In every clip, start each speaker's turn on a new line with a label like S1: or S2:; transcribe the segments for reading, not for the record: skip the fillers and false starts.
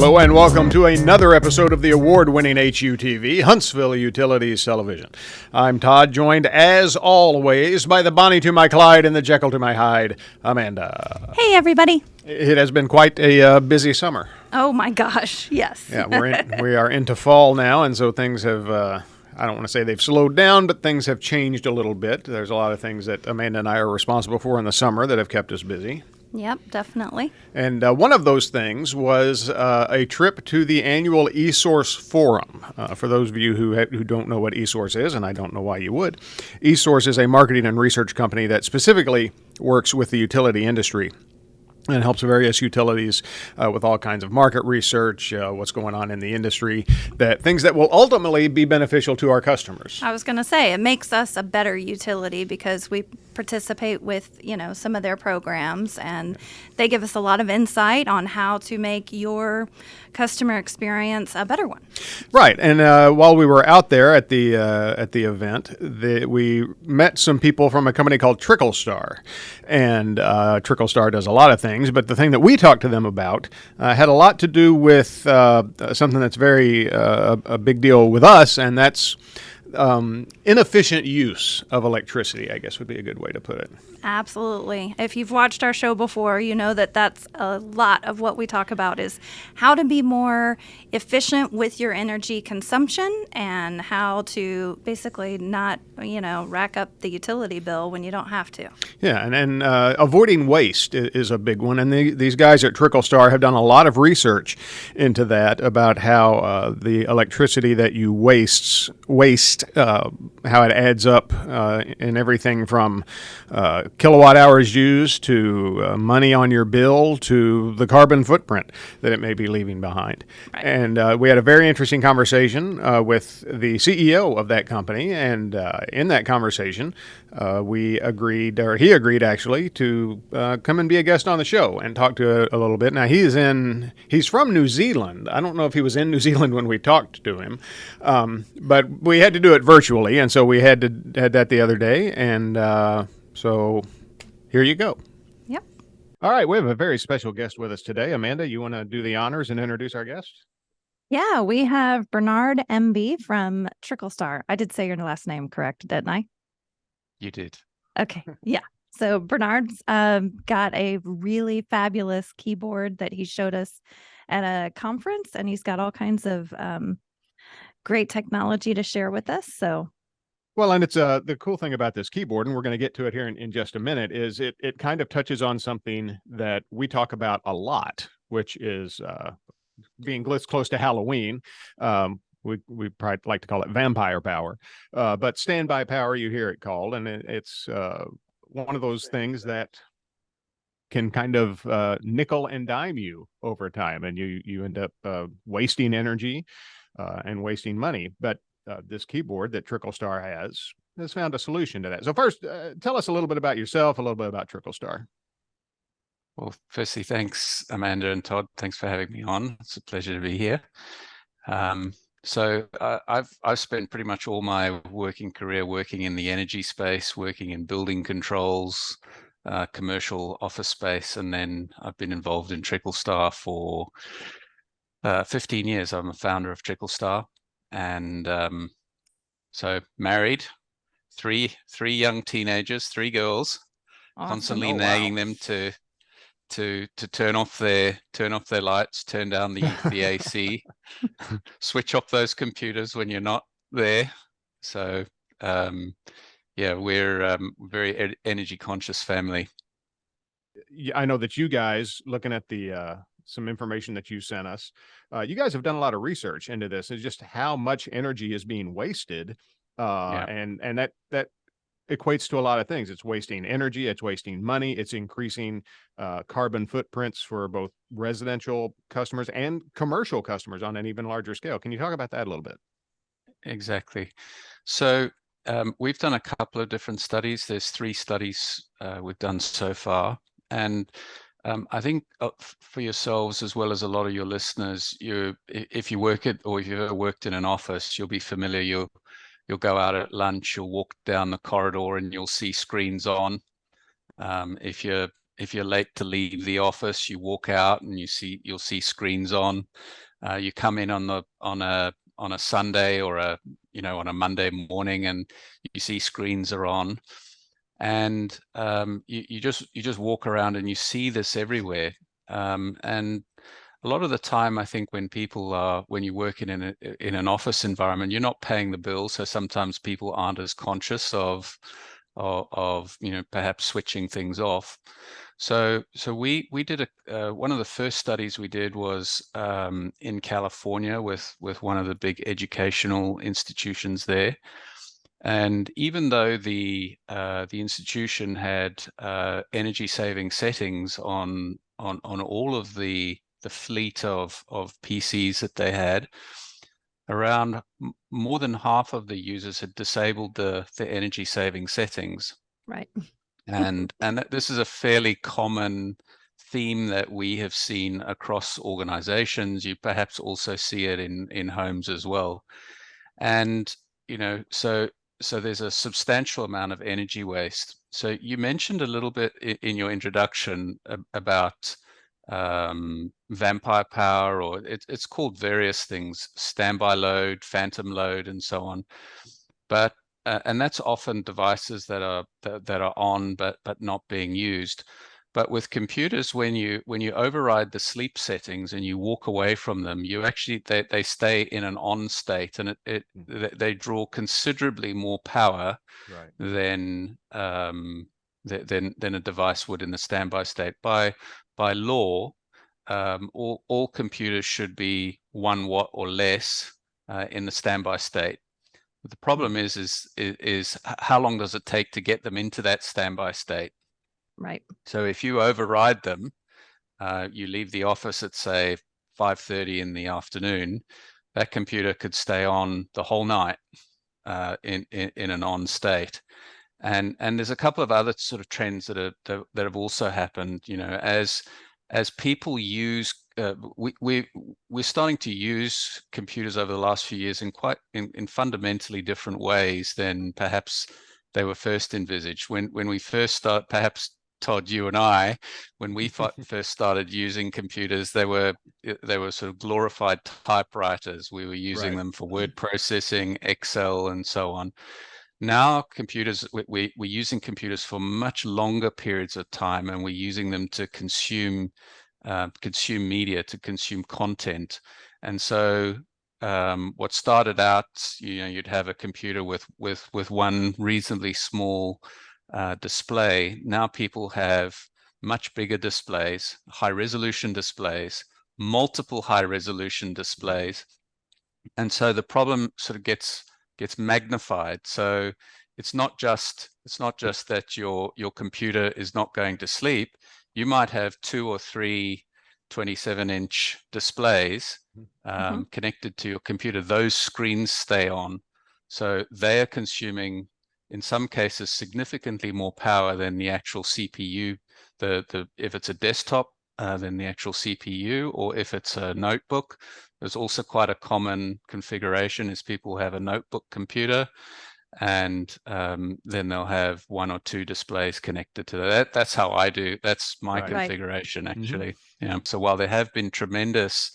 S1: Hello and welcome to another episode of the award-winning HUTV, Huntsville Utilities Television. I'm Todd, joined as always by the Bonnie to my Clyde and the Jekyll to my Hyde, Amanda.
S2: Hey, everybody.
S1: It has been quite a busy summer.
S2: Oh my gosh, yes.
S1: Yeah, we are into fall now, and so things have, I don't want to say they've slowed down, but things have changed a little bit. There's a lot of things that Amanda and I are responsible for in the summer that have kept us busy.
S2: Yep, definitely.
S1: And one of those things was a trip to the annual eSource Forum. For those of you who don't know what eSource is, and I don't know why you would, eSource is a marketing and research company that specifically works with the utility industry and helps various utilities with all kinds of market research, what's going on in the industry, things that will ultimately be beneficial to our customers.
S2: I was going to say, it makes us a better utility because we participate with, some of their programs, and they give us a lot of insight on how to make your customer experience a better one.
S1: Right, and while we were out there at the event, we met some people from a company called Tricklestar, and Tricklestar does a lot of things, but the thing that we talked to them about had a lot to do with something that's very a big deal with us, and that's inefficient use of electricity, I guess would be a good way to put it.
S2: Absolutely. If you've watched our show before, you know that that's a lot of what we talk about is how to be more efficient with your energy consumption and how to basically not, rack up the utility bill when you don't have to.
S1: Yeah, and avoiding waste is a big one. And these guys at Tricklestar have done a lot of research into that about how the electricity that you waste, how it adds up in everything from kilowatt hours used to money on your bill to the carbon footprint that it may be leaving behind. Right. And we had a very interesting conversation with the CEO of that company, and in that conversation he agreed actually to come and be a guest on the show and talk to a little bit. Now he's from New Zealand. I don't know if he was in New Zealand when we talked to him, but we had to do it virtually, and so we had that the other day, and so here you go.
S2: Yep.
S1: All right, we have a very special guest with us today. Amanda, you want to do the honors and introduce our guest?
S2: Yeah, we have Bernard Emby from Tricklestar. I did say your last name correct, didn't I?
S3: You did.
S2: Okay, yeah. So Bernard's got a really fabulous keyboard that he showed us at a conference, and he's got all kinds of great technology to share with us. So.
S1: Well, and it's the cool thing about this keyboard, and we're going to get to it here in just a minute, is it kind of touches on something that we talk about a lot, which is being close to Halloween. We probably like to call it vampire power, but standby power, you hear it called, and it's one of those things that can kind of nickel and dime you over time, and you end up wasting energy and wasting money. But this keyboard that Tricklestar has found a solution to that. So first, tell us a little bit about yourself, a little bit about Tricklestar.
S3: Well, firstly, thanks, Amanda and Todd. Thanks for having me on. It's a pleasure to be here. So I've spent pretty much all my working career working in the energy space, working in building controls, commercial office space, and then I've been involved in Tricklestar for 15 years. I'm a founder of Tricklestar. And so married, three young teenagers, 3 girls, awesome. Constantly nagging them to turn off their lights, turn down the AC, switch off those computers when you're not there. So we're a very energy conscious family.
S1: I know that you guys, looking at the some information that you sent us, you guys have done a lot of research into this. It's just how much energy is being wasted, and that equates to a lot of things. It's wasting energy, it's wasting money, it's increasing carbon footprints for both residential customers and commercial customers on an even larger scale. Can you talk about that a little bit?
S3: Exactly. So we've done a couple of different studies. There's 3 studies we've done so far, and I think for yourselves as well as a lot of your listeners, if you work or if you've ever worked in an office, you'll be familiar. You'll go out at lunch, you'll walk down the corridor, and you'll see screens on. If you're if you're late to leave the office, you walk out and you'll see screens on. You come in on a Sunday or on a Monday morning, and you see screens are on, and you just walk around and you see this everywhere. And a lot of the time, I think when you work in an office environment, you're not paying the bill, so sometimes people aren't as conscious of perhaps switching things off. So we did one of the first studies we did was in California with one of the big educational institutions there. And even though the institution had energy saving settings on all of the fleet of PCs that they had, around more than half of the users had disabled the energy saving settings.
S4: Right.
S3: And this is a fairly common theme that we have seen across organizations. You perhaps also see it in homes as well. And so there's a substantial amount of energy waste. So you mentioned a little bit in your introduction about vampire power, or it's called various things: standby load, phantom load, and so on. But and that's often devices that are on but not being used. But with computers, when you override the sleep settings and you walk away from them, you actually they stay in an on state, and they draw considerably more power than a device would in the standby state. By law, all computers should be 1 watt or less in the standby state. But the problem is how long does it take to get them into that standby state?
S4: Right.
S3: So if you override them, you leave the office at, say, 5:30 in the afternoon, that computer could stay on the whole night in an on state. And there's a couple of other sort of trends that have also happened. As people use, we're starting to use computers over the last few years in fundamentally different ways than perhaps they were first envisaged. When we first start, perhaps Todd, you and I, when we first started using computers, they were sort of glorified typewriters. We were using them for word processing, Excel, and so on. Now computers, we're using computers for much longer periods of time, and we're using them to consume media, to consume content. And so what started out, you'd have a computer with one reasonably small display. Now people have much bigger displays, high resolution displays, multiple high resolution displays. And so the problem sort of gets magnified. So it's not just that your computer is not going to sleep. You might have 2 or 3 27-inch displays connected to your computer. Those screens stay on. So they are consuming, in some cases, significantly more power than the actual CPU. If it's a desktop, than the actual CPU, or if it's a notebook. There's also quite a common configuration is people have a notebook computer, and then they'll have 1 or 2 displays connected to that. That's how I do. That's my configuration, actually. Yeah. So while there have been tremendous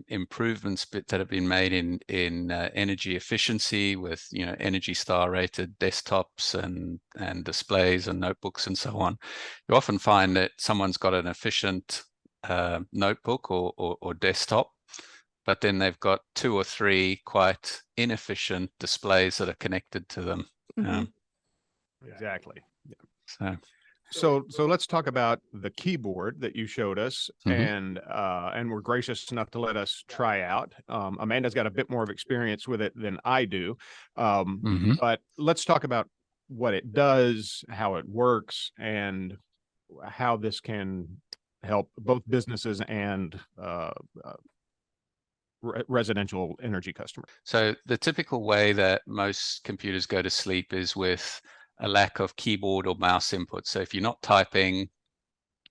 S3: improvements that have been made in energy efficiency with Energy Star rated desktops and displays and notebooks and so on, you often find that someone's got an efficient notebook or desktop, but then they've got 2 or 3 quite inefficient displays that are connected to them.
S1: Exactly.
S3: Yeah.
S1: So let's talk about the keyboard that you showed us, and were gracious enough to let us try out. Amanda's got a bit more of experience with it than I do, but let's talk about what it does, how it works, and how this can help both businesses and residential energy customers.
S3: So the typical way that most computers go to sleep is with a lack of keyboard or mouse input. So if you're not typing,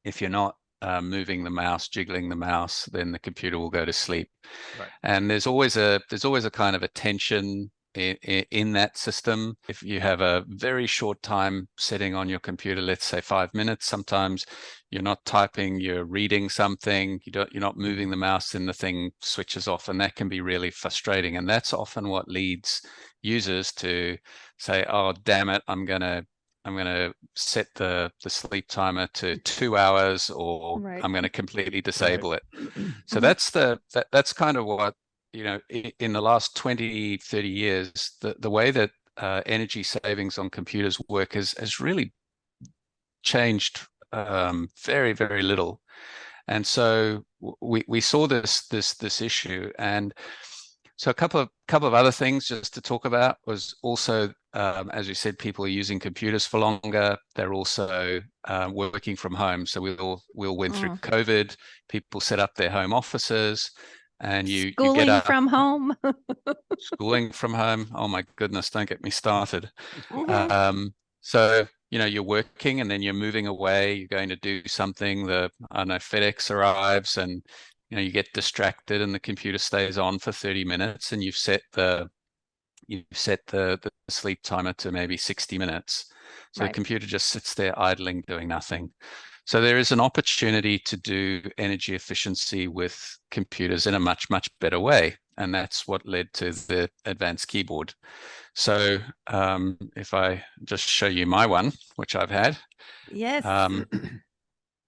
S3: if you're not moving the mouse, jiggling the mouse, then the computer will go to sleep. And there's always a kind of a tension in that system. If you have a very short time setting on your computer, let's say 5 minutes, sometimes you're not typing, you're reading something, you're not moving the mouse, and the thing switches off, and that can be really frustrating. And that's often what leads users to say, oh, damn it, I'm gonna set the sleep timer to 2 hours, or
S4: Right.
S3: I'm going to completely disable it. So
S2: Mhm.
S3: that's kind of what, in the last 20, 30 years, the way that energy savings on computers work has really changed very, very little. And so we saw this issue. And so a couple of other things just to talk about was also, as we said, people are using computers for longer. They're also working from home. So we all went through COVID. People set up their home offices, and you get
S4: Schooling
S3: up,
S4: from home.
S3: schooling from home. Oh my goodness, don't get me started.
S2: Mhm.
S3: So you're working, and then you're moving away. You're going to do something. I don't know, FedEx arrives, and you get distracted, and the computer stays on for 30 minutes, and you've set the sleep timer to maybe 60 minutes. So the
S4: Right.
S3: computer just sits there idling, doing nothing. So there is an opportunity to do energy efficiency with computers in a much, much better way. And that's what led to the advanced keyboard. So if I just show you my one, which I've had,
S2: Yes.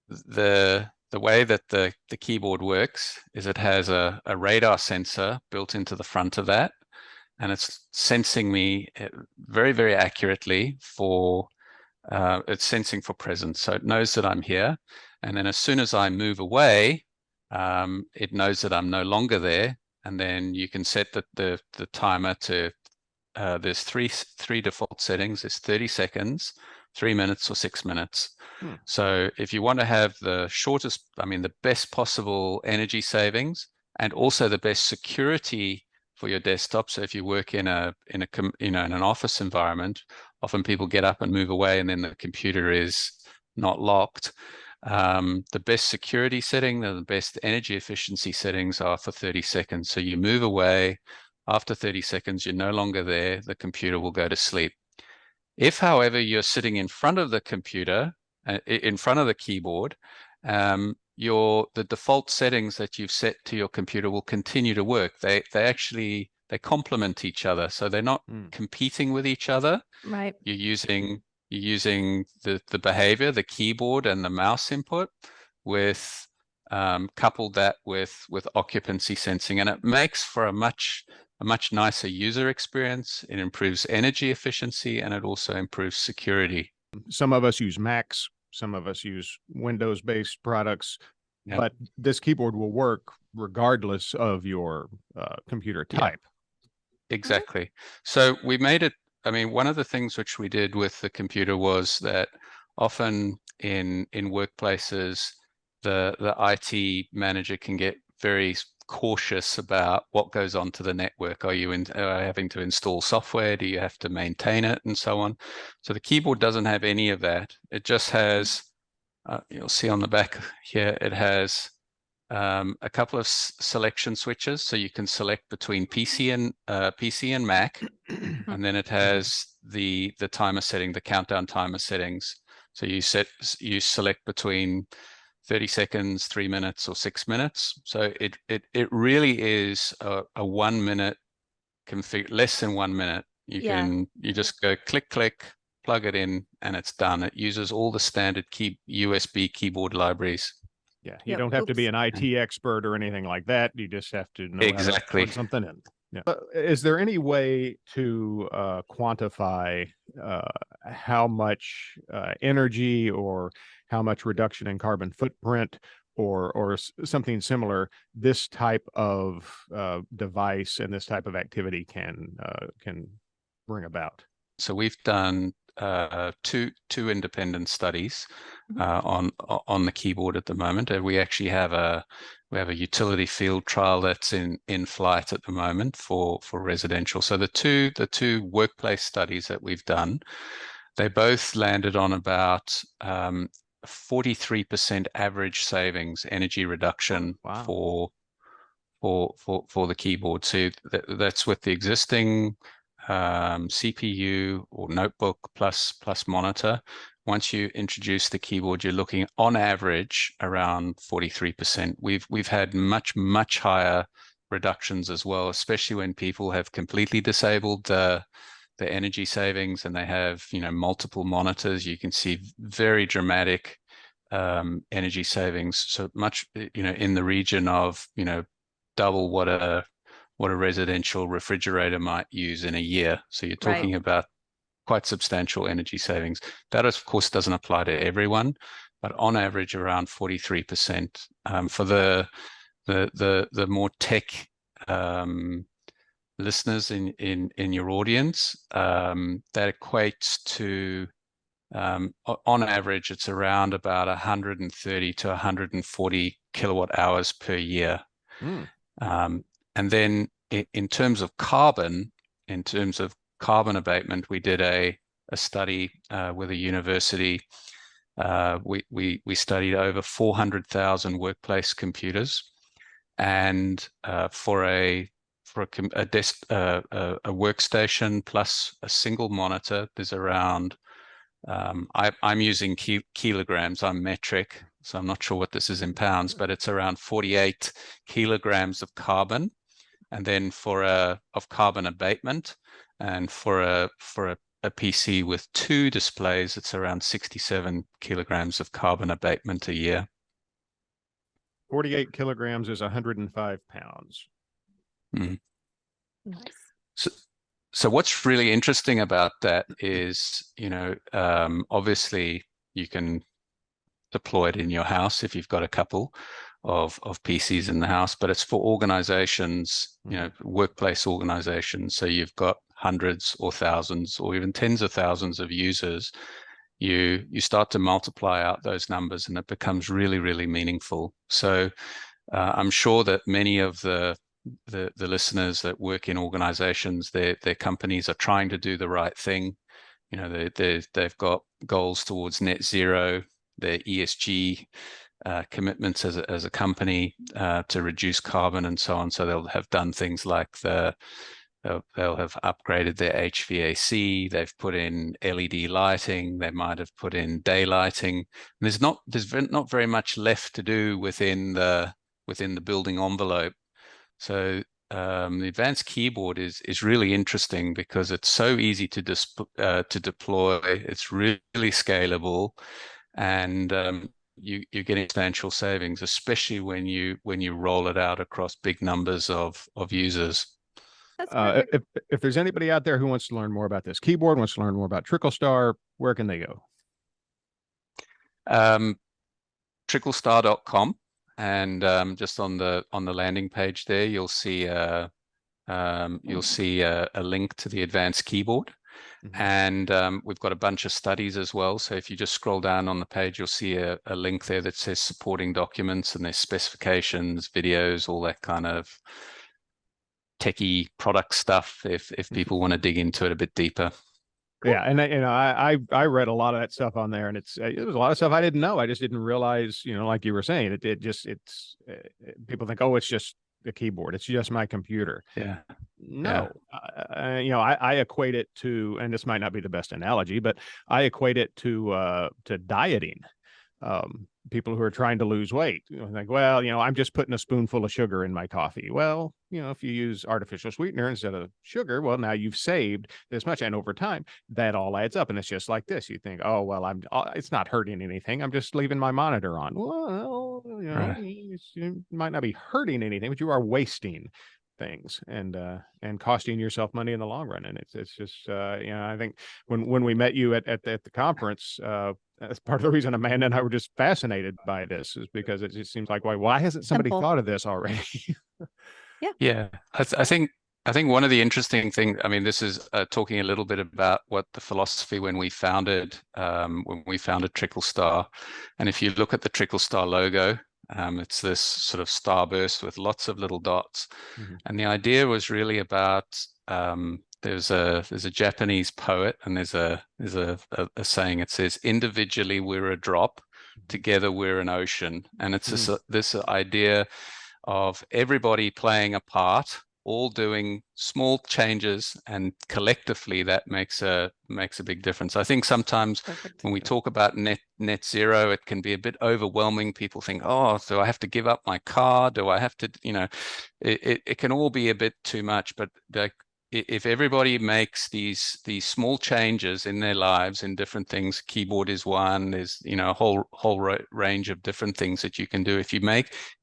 S3: the way that the keyboard works is it has a radar sensor built into the front of that, and it's sensing me very, very accurately for it's sensing for presence. So it knows that I'm here, and then as soon as I move away, it knows that I'm no longer there, and then you can set the timer to there's three default settings. There's 30 seconds, 3 minutes, or 6 minutes. So if you want to have the best possible energy savings, and also the best security for your desktop. So if you work in in an office environment, often people get up and move away, and then the computer is not locked. The best security setting, the best energy efficiency settings are for 30 seconds. So you move away. After 30 seconds, you're no longer there. The computer will go to sleep. If, however, you're sitting in front of the computer, in front of the keyboard, the default settings that you've set to your computer will continue to work. They complement each other, so they're not competing with each other.
S4: Right.
S3: You're using the behavior, the keyboard and the mouse input, with coupled that with occupancy sensing, and it makes for a much nicer user experience. It improves energy efficiency, and it also improves security.
S1: Some of us use Macs, some of us use Windows-based products,
S3: Yep.
S1: but this keyboard will work regardless of your computer type.
S3: Exactly. So we made it, one of the things which we did with the computer was that often in workplaces, the IT manager can get very cautious about what goes onto the network. Are you having to install software? Do you have to maintain it, and so on? So the keyboard doesn't have any of that. It just has, you'll see on the back here, it has a couple of selection switches, so you can select between PC and Mac, and then it has the timer setting, the countdown timer settings. So you select between 30 seconds, 3 minutes, or 6 minutes. So it really is a 1 minute config, less than 1 minute. You just go click, plug it in, and it's done. It uses all the standard USB keyboard libraries.
S1: Yeah, you don't have to be an IT expert or anything like that. You just have to know how to plug something in. Yeah. Is there any way to quantify how much energy or how much reduction in carbon footprint or something similar this type of device and this type of activity can bring about?
S3: So we've done two independent studies on the keyboard at the moment, and we actually have a utility field trial that's in flight at the moment for residential. So the two workplace studies that we've done, they both landed on about 43% average savings, energy reduction for the keyboard. So that's with the existing CPU or notebook plus monitor, once you introduce the keyboard, you're looking on average around 43%. We've had much higher reductions as well, especially when people have completely disabled the energy savings and they have, you know, multiple monitors. You can see very dramatic energy savings. So much, you know, in the region of, you know, double what a residential refrigerator might use in a year. So you're talking about quite substantial energy savings. That, of course, doesn't apply to everyone, but on average around 43%. For the more tech listeners in your audience, that equates to on average it's around about 130 to 140 kilowatt hours per year. And then in terms of carbon abatement, we did a study with a university. We studied over 400,000 workplace computers, and for a workstation plus a single monitor, there's around I'm using kilograms. I'm metric, so I'm not sure what this is in pounds, but it's around 48 kilograms of carbon. And then of carbon abatement, and for a PC with 2 displays, it's around 67 kilograms of carbon abatement a year.
S1: 48 kilograms is 105 pounds.
S3: Mm.
S2: Nice.
S3: So what's really interesting about that is, you know, obviously you can deploy it in your house if you've got a couple of PCs in the house, but it's for organizations, you know, workplace organizations. So you've got hundreds or thousands or even tens of thousands of users. You start to multiply out those numbers and it becomes really meaningful. So I'm sure that many of the listeners that work in organizations, their companies are trying to do the right thing. You know, they've got goals towards net zero, their ESG commitments as a company to reduce carbon and so on. So they'll have done things like they'll have upgraded their HVAC. They've put in LED lighting. They might have put in day lighting. There's not very much left to do within the building envelope. So the advanced keyboard is really interesting because it's so easy to deploy. It's really scalable, and you're getting substantial savings, especially when you roll it out across big numbers of users.
S1: If there's anybody out there who wants to learn more about this keyboard, wants to learn more about Tricklestar, where can they go?
S3: Tricklestar.com, and just on the landing page there, you'll see a link to the advanced keyboard. And we've got a bunch of studies as well. So if you just scroll down on the page, you'll see a link there that says supporting documents, and there's specifications, videos, all that kind of techie product stuff if people want to dig into it a bit deeper.
S1: Yeah, and I read a lot of that stuff on there, and it was a lot of stuff I didn't know. I just didn't realize, you know, like you were saying, people think, oh, it's just a keyboard. It's just my computer.
S3: Yeah.
S1: No, you know, I equate it to, and this might not be the best analogy, but I equate it to dieting. People who are trying to lose weight, you know, like, well, you know, I'm just putting a spoonful of sugar in my coffee. Well, you know, if you use artificial sweetener instead of sugar, well, now you've saved this much, and over time that all adds up. And it's just like this. You think, oh, well, it's not hurting anything. I'm just leaving my monitor on. Well, you know,
S3: Right.
S1: you might not be hurting anything, but you are wasting things and costing yourself money in the long run. And it's just, you know, I think when we met you at the conference, that's part of the reason Amanda and I were just fascinated by this, is because it just seems like, why hasn't somebody thought of this already?
S3: Yeah, I think one of the interesting things, I mean, this is talking a little bit about what the philosophy when we founded Tricklestar. And if you look at the Tricklestar logo, it's this sort of starburst with lots of little dots. And the idea was really about, there's a Japanese poet, and there's a saying. It says, individually we're a drop, together we're an ocean. And it's this idea of everybody playing a part all doing small changes, and collectively that makes a big difference. I think sometimes when we talk about net zero, it can be a bit overwhelming. People think, oh, do I have to give up my car? Do I have to, it can all be a bit too much. But if everybody makes these small changes in their lives in different things, keyboard is one, there's a whole range of different things that you can do. If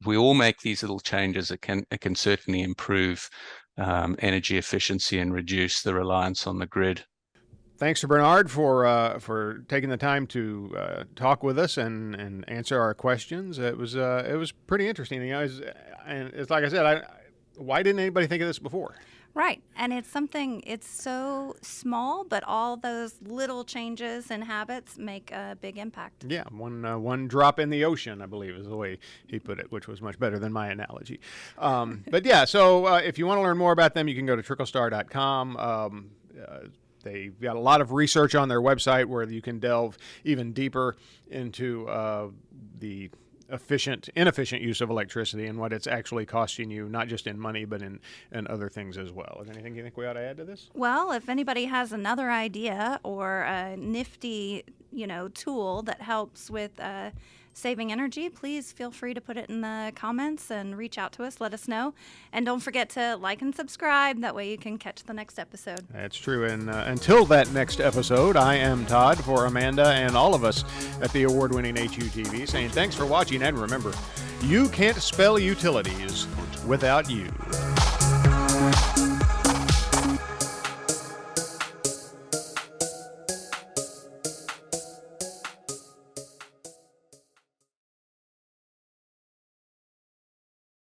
S3: we all make these little changes, it can certainly improve energy efficiency and reduce the reliance on the grid.
S1: Thanks to Bernard for taking the time to talk with us and answer our questions. It was pretty interesting. And it's like I said, why didn't anybody think of this before?
S2: Right. And it's so small, but all those little changes and habits make a big impact.
S1: Yeah, one drop in the ocean, I believe, is the way he put it, which was much better than my analogy. But yeah, so if you want to learn more about them, you can go to tricklestar.com. They've got a lot of research on their website where you can delve even deeper into the inefficient use of electricity and what it's actually costing you, not just in money, but in other things as well. Is there anything you think we ought to add to this?
S2: Well, if anybody has another idea or a nifty, tool that helps with saving energy, please feel free to put it in the comments and reach out to us. Let us know. And don't forget to like and subscribe. That way you can catch the next episode.
S1: That's true. And until that next episode, I am Todd for Amanda and all of us at the award-winning HUTV saying thanks for watching. And remember, you can't spell utilities without you.